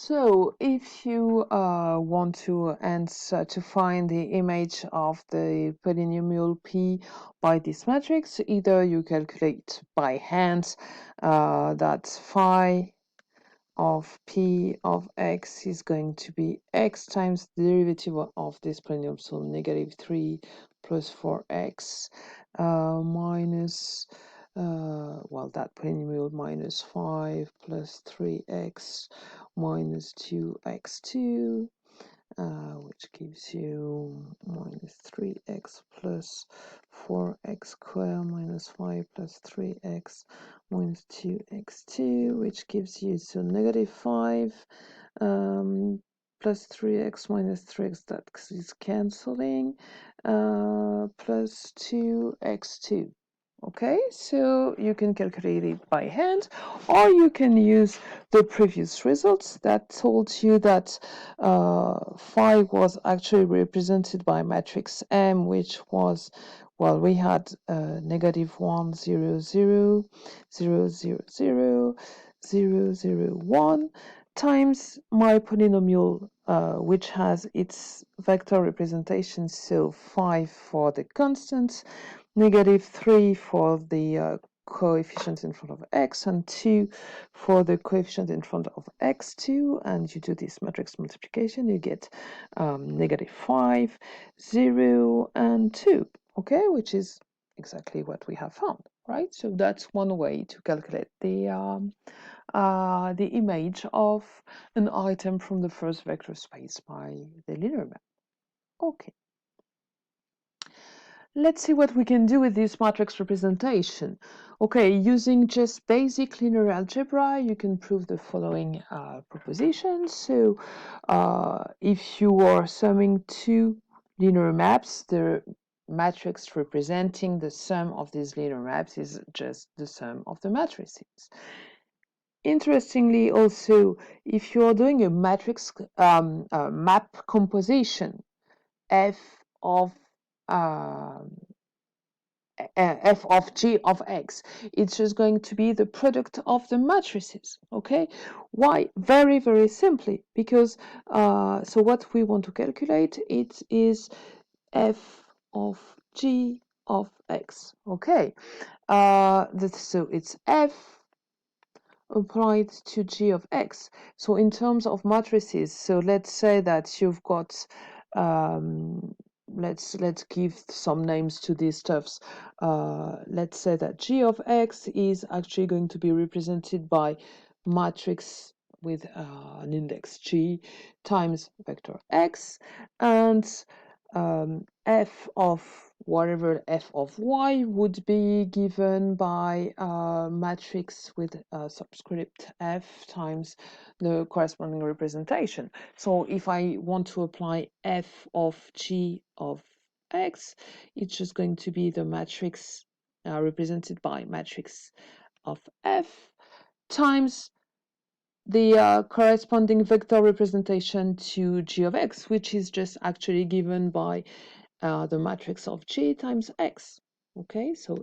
So if you want to answer to find the image of the polynomial p by this matrix, either you calculate by hand that phi of p of x is going to be x times the derivative of this polynomial, so negative 3 plus 4x minus well, that polynomial minus 5 plus 3x minus 2x2, which gives you minus 3x plus 4x squared minus 5 plus 3x minus 2x2, which gives you so negative 5 plus 3x minus 3x, that is cancelling, plus 2x2. Okay, so you can calculate it by hand, or you can use the previous results that told you that phi was actually represented by matrix M, which was, well, we had negative 1, 0, 0, 0, 0, 0, 0, 0, 1 times my polynomial, which has its vector representation, so 5 for the constant, negative 3 for the coefficient in front of x, and 2 for the coefficient in front of x2, and you do this matrix multiplication, you get negative 5, 0, and 2, okay, which is exactly what we have found, right? So that's one way to calculate the image of an item from the first vector space by the linear map. Okay. Let's see what we can do with this matrix representation. Okay, using just basic linear algebra, you can prove the following proposition. So if you are summing two linear maps, the matrix representing the sum of these linear maps is just the sum of the matrices. Interestingly, also, if you are doing a matrix map composition, f of f of g of x, it's just going to be the product of the matrices. Okay, why? Very, very simply, because so what we want to calculate, it is f of g of x. Okay, so it's f applied to g of x. So in terms of matrices, so let's say that you've got let's give some names to these stuffs. Let's say that g of x is actually going to be represented by matrix with an index g times vector x, and f of whatever f of y would be given by a matrix with a subscript f times the corresponding representation. So if I want to apply f of g of x, it's just going to be the matrix represented by matrix of f times the corresponding vector representation to g of x, which is just actually given by the matrix of g times x. Okay, so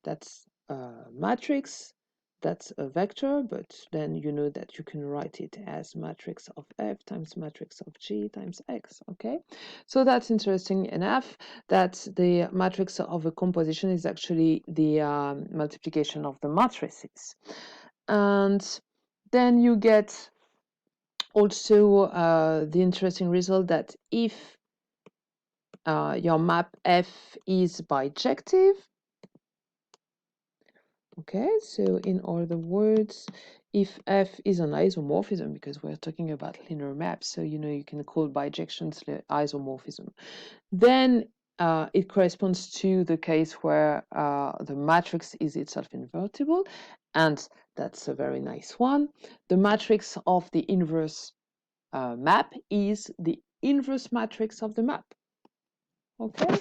that's a matrix, that's a vector, but then you know that you can write it as matrix of f times matrix of g times x. Okay, so that's interesting enough that the matrix of a composition is actually the multiplication of the matrices. And then you get also the interesting result that if your map F is bijective. Okay, so in other words, if F is an isomorphism, because we're talking about linear maps, so you know you can call bijections isomorphism, then it corresponds to the case where the matrix is itself invertible, and that's a very nice one. The matrix of the inverse map is the inverse matrix of the map. Okay,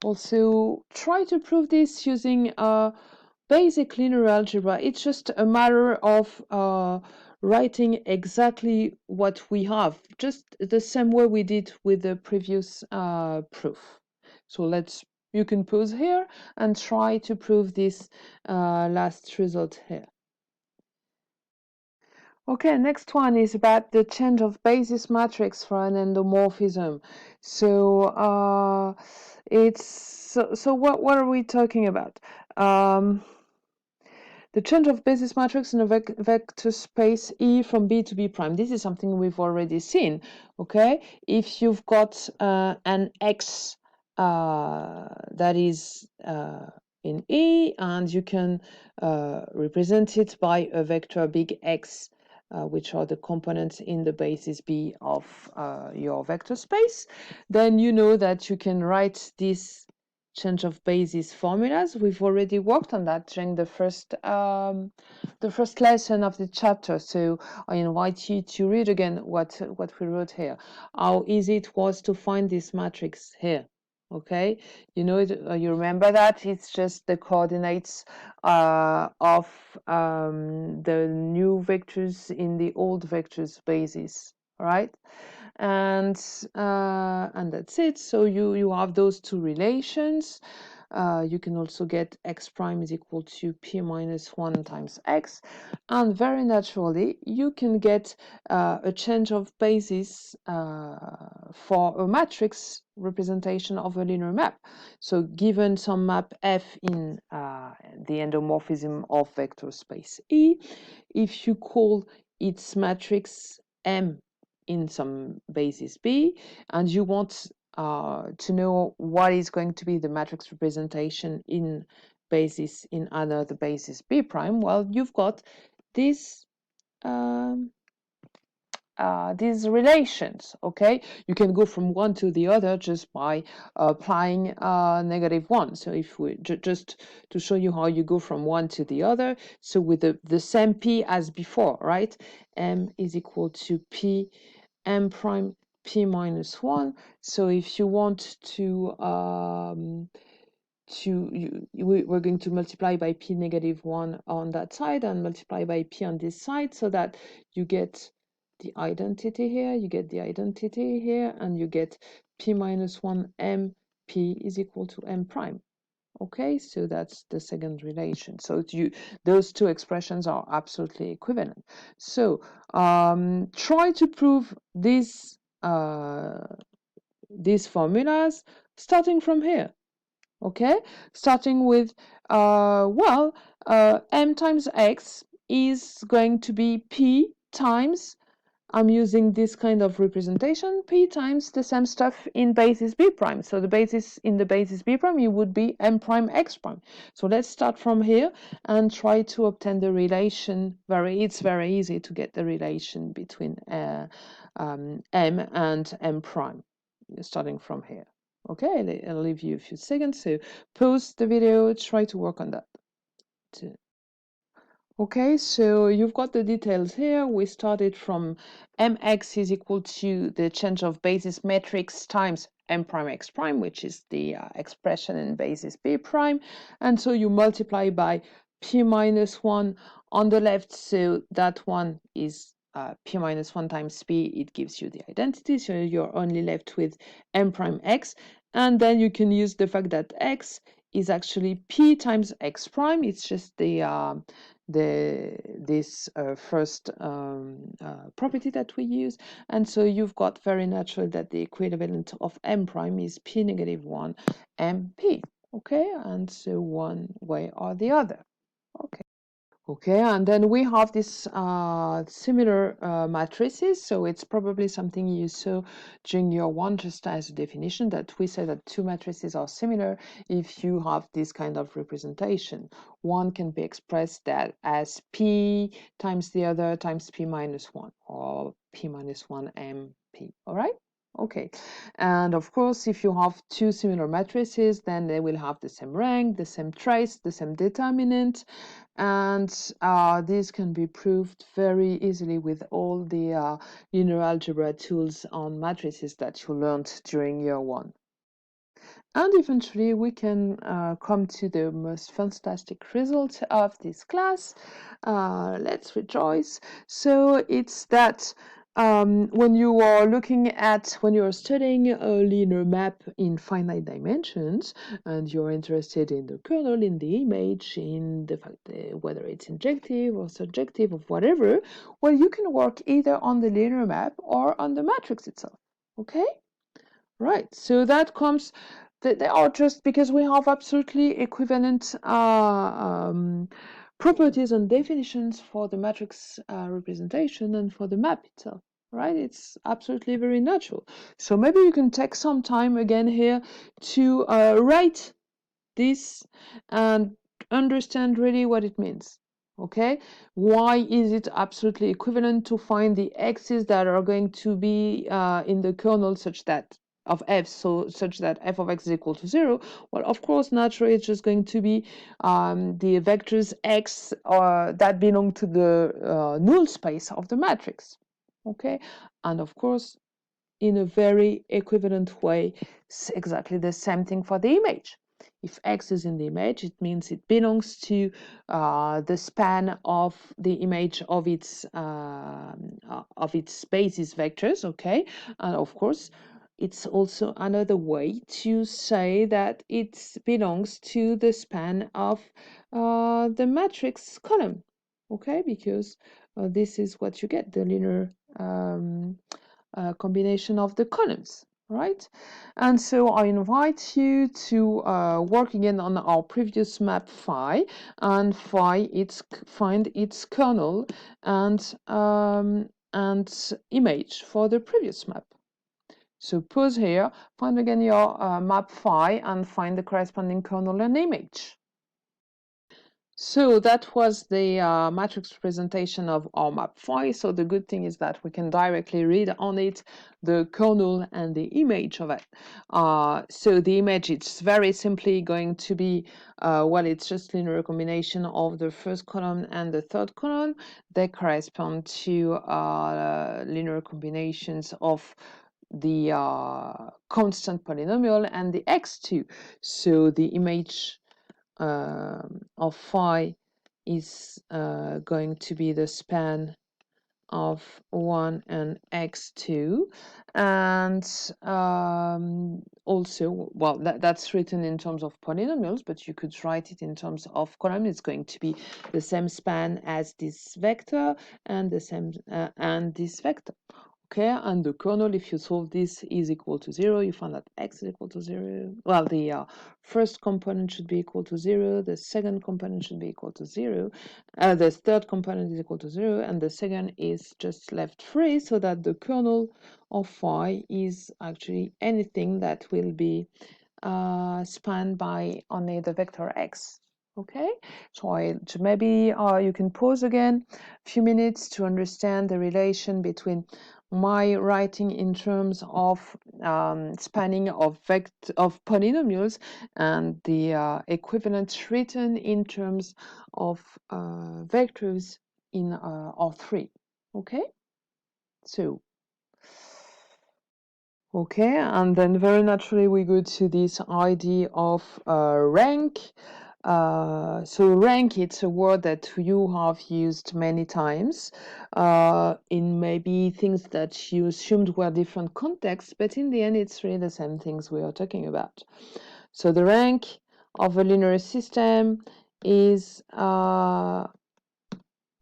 also try to prove this using basic linear algebra. It's just a matter of writing exactly what we have, just the same way we did with the previous proof. So you can pause here and try to prove this last result here. Okay, next one is about the change of basis matrix for an endomorphism. So what are we talking about? The change of basis matrix in a vector space E from B to B prime. This is something we've already seen. Okay, if you've got an X that is in E, and you can represent it by a vector big X, which are the components in the basis B of your vector space, then you know that you can write this change of basis formulas. We've already worked on that during the first lesson of the chapter. So I invite you to read again what we wrote here, how easy it was to find this matrix here. Okay, you know it, you remember that it's just the coordinates of the new vectors in the old vectors basis, right? And that's it. So you have those two relations. You can also get x prime is equal to p minus 1 times x, and very naturally you can get a change of basis for a matrix representation of a linear map. So given some map f in the endomorphism of vector space E, if you call its matrix M in some basis B, and you want to know what is going to be the matrix representation in basis in another basis B prime, well, you've got this these relations. Okay, you can go from one to the other just by applying -1. So if we just to show you how you go from one to the other, so with the same p as before, right? M is equal to p m prime p minus 1. So if you want to we're going to multiply by p -1 on that side and multiply by p on this side, so that you get the identity here, you get the identity here, and you get p minus 1 m p is equal to m prime. Okay, so that's the second relation. So those two expressions are absolutely equivalent. So try to prove these formulas starting from here. Okay, starting with m times x is going to be p times, I'm using this kind of representation, p times the same stuff in basis b prime. So the basis in the basis b prime, you would be m prime x prime. So let's start from here and try to obtain the relation. It's very easy to get the relation between m and m prime, starting from here. Okay, I'll leave you a few seconds. So pause the video, try to work on that too. Okay, so you've got the details here. We started from mx is equal to the change of basis matrix times m prime x prime, which is the expression in basis b prime. And so you multiply by p minus 1 on the left. So that one is p minus 1 times p. It gives you the identity. So you're only left with m prime x. And then you can use the fact that x is actually p times x prime. It's just this first property that we use, and so you've got very natural that the equivalent of m prime is p -1 mp. Okay, and so one way or the other. Okay. Okay, and then we have this similar matrices. So it's probably something you saw during year 1, just as a definition, that we say that two matrices are similar if you have this kind of representation. One can be expressed that as p times the other times p minus 1, or p minus 1 mp. All right? Okay, and of course, if you have two similar matrices, then they will have the same rank, the same trace, the same determinant, and this can be proved very easily with all the linear algebra tools on matrices that you learned during year 1. And eventually we can come to the most fantastic result of this class. Let's rejoice. So it's that when you are when you're studying a linear map in finite dimensions, and you're interested in the kernel, in the image, in the fact whether it's injective or surjective or whatever, well, you can work either on the linear map or on the matrix itself. Okay? Right. So that comes. They are just because we have absolutely equivalent properties and definitions for the matrix representation and for the map itself, right? It's absolutely very natural. So maybe you can take some time again here to write this and understand really what it means. Okay, why is it absolutely equivalent to find the x's that are going to be in the kernel such that of f, so such that f of x is equal to 0? Well, of course, naturally, it's just going to be the vectors x that belong to the null space of the matrix. Okay, and of course, in a very equivalent way, it's exactly the same thing for the image. If x is in the image, it means it belongs to the span of the image of its basis vectors, okay? And of course, it's also another way to say that it belongs to the span of the matrix column, okay? Because this is what you get, the linear combination of the columns, right? And so I invite you to work again on our previous map phi and find its kernel and image for the previous map. So pause here, find again your map phi and find the corresponding kernel and image. So that was the matrix representation of our map phi. So the good thing is that we can directly read on it the kernel and the image of it. So the image, it's very simply going to be, well, it's just linear combination of the first column and the third column. They correspond to linear combinations of the constant polynomial and the x2. So the image of phi is going to be the span of 1 and x2, and also, well, that's written in terms of polynomials, but you could write it in terms of column. It's going to be the same span as this vector and the same and this vector. Okay, and the kernel, if you solve this, is equal to 0. You find that x is equal to 0. Well, the first component should be equal to 0. The second component should be equal to 0. The third component is equal to 0. And the second is just left free, so that the kernel of phi is actually anything that will be spanned by only the vector x. Okay, so maybe you can pause again a few minutes to understand the relation between my writing in terms of spanning of polynomials and the equivalent written in terms of vectors in R3. Okay, so okay, and then very naturally we go to this idea of rank. So rank, it's a word that you have used many times in maybe things that you assumed were different contexts, but in the end it's really the same things we are talking about. So the rank of a linear system is the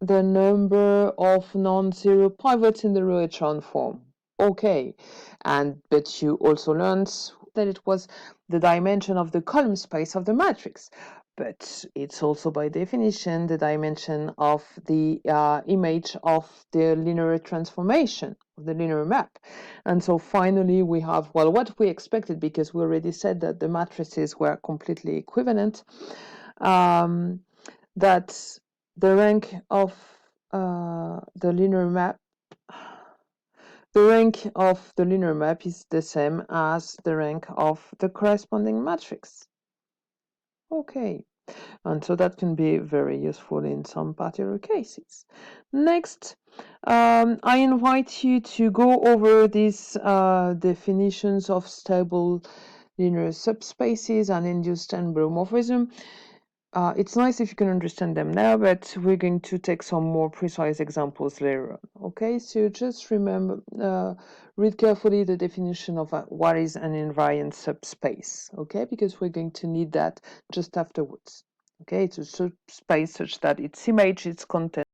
number of non-zero pivots in the row echelon form. Okay, but you also learned that it was the dimension of the column space of the matrix, but it's also by definition the dimension of the image of the linear transformation of the linear map. And so finally we have, well, what we expected, because we already said that the matrices were completely equivalent, that the rank of the linear map is the same as the rank of the corresponding matrix. Okay, and so that can be very useful in some particular cases. Next, I invite you to go over these definitions of stable linear subspaces and induced n-baromorphism. It's nice if you can understand them now, but we're going to take some more precise examples later on. Okay, so just remember, read carefully the definition of what is an invariant subspace, okay, because we're going to need that just afterwards. Okay, it's a subspace such that its image, its content,